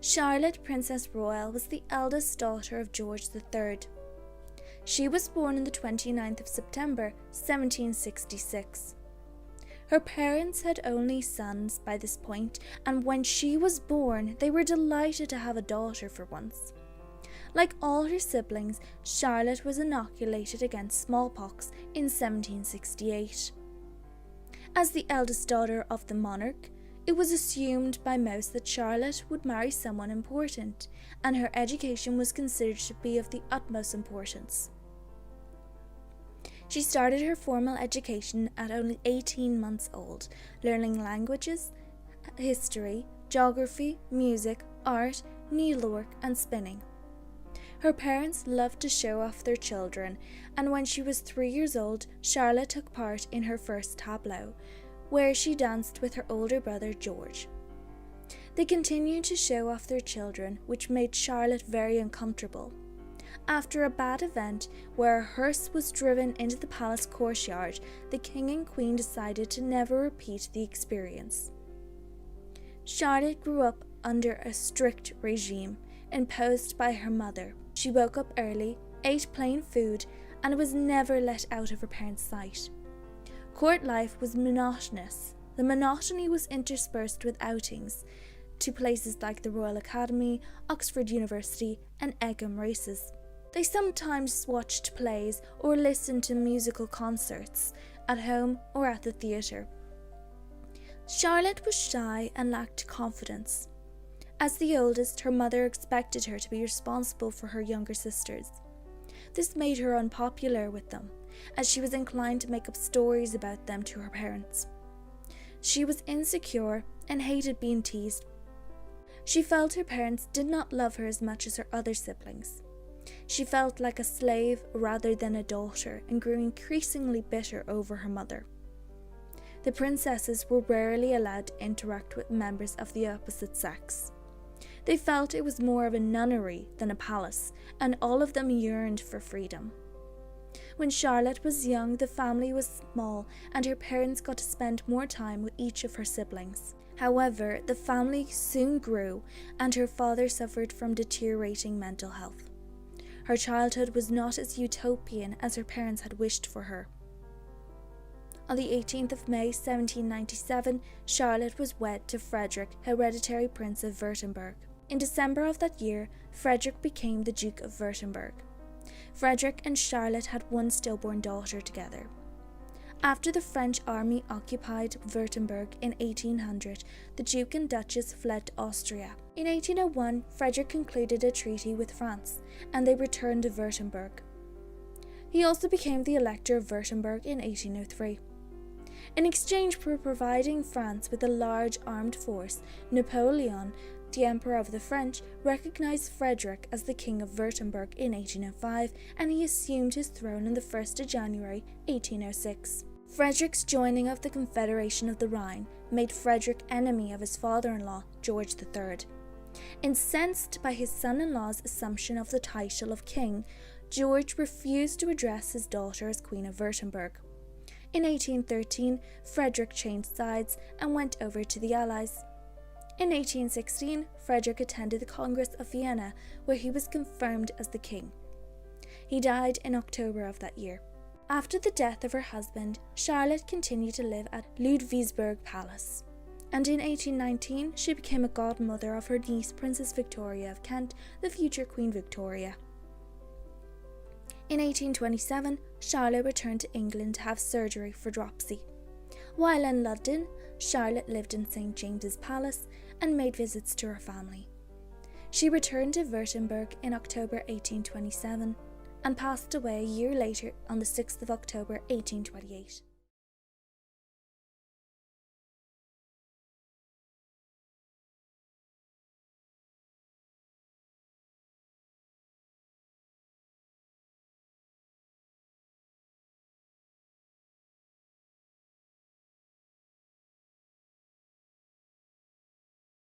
Charlotte, Princess Royal, was the eldest daughter of George III. She was born on the 29th of September, 1766. Her parents had only sons by this point, and when she was born, they were delighted to have a daughter for once. Like all her siblings, Charlotte was inoculated against smallpox in 1768. As the eldest daughter of the monarch, it was assumed by most that Charlotte would marry someone important, and her education was considered to be of the utmost importance. She started her formal education at only 18 months old, learning languages, history, geography, music, art, needlework, and spinning. Her parents loved to show off their children, and when she was 3 years old, Charlotte took part in her first tableau, where she danced with her older brother George. They continued to show off their children, which made Charlotte very uncomfortable. After a bad event where a hearse was driven into the palace courtyard, the king and queen decided to never repeat the experience. Charlotte grew up under a strict regime imposed by her mother. She woke up early, ate plain food, and was never let out of her parents' sight. Court life was monotonous. The monotony was interspersed with outings to places like the Royal Academy, Oxford University, and Egham races. They sometimes watched plays or listened to musical concerts at home or at the theatre. Charlotte was shy and lacked confidence. As the oldest, her mother expected her to be responsible for her younger sisters. This made her unpopular with them, as she was inclined to make up stories about them to her parents. She was insecure and hated being teased. She felt her parents did not love her as much as her other siblings. She felt like a slave rather than a daughter and grew increasingly bitter over her mother. The princesses were rarely allowed to interact with members of the opposite sex. They felt it was more of a nunnery than a palace, and all of them yearned for freedom. When Charlotte was young, the family was small, and her parents got to spend more time with each of her siblings. However, the family soon grew, and her father suffered from deteriorating mental health. Her childhood was not as utopian as her parents had wished for her. On the 18th of May 1797, Charlotte was wed to Frederick, hereditary Prince of Württemberg. In December of that year, Frederick became the Duke of Württemberg. Frederick and Charlotte had one stillborn daughter together. After the French army occupied Württemberg in 1800, the Duke and Duchess fled to Austria. In 1801, Frederick concluded a treaty with France, and they returned to Württemberg. He also became the Elector of Württemberg in 1803. In exchange for providing France with a large armed force, Napoleon, the Emperor of the French, recognized Frederick as the King of Württemberg in 1805, and he assumed his throne on the 1st of January 1806. Frederick's joining of the Confederation of the Rhine made Frederick enemy of his father-in-law, George III. Incensed by his son-in-law's assumption of the title of king, George refused to address his daughter as Queen of Württemberg. In 1813, Frederick changed sides and went over to the Allies. In 1816, Frederick attended the Congress of Vienna, where he was confirmed as the king. He died in October of that year. After the death of her husband, Charlotte continued to live at Ludwigsburg Palace, and in 1819 she became a godmother of her niece Princess Victoria of Kent, the future Queen Victoria. In 1827, Charlotte returned to England to have surgery for dropsy. While in London, Charlotte lived in St. James's Palace and made visits to her family. She returned to Württemberg in October 1827 and passed away a year later on the 6th of October 1828.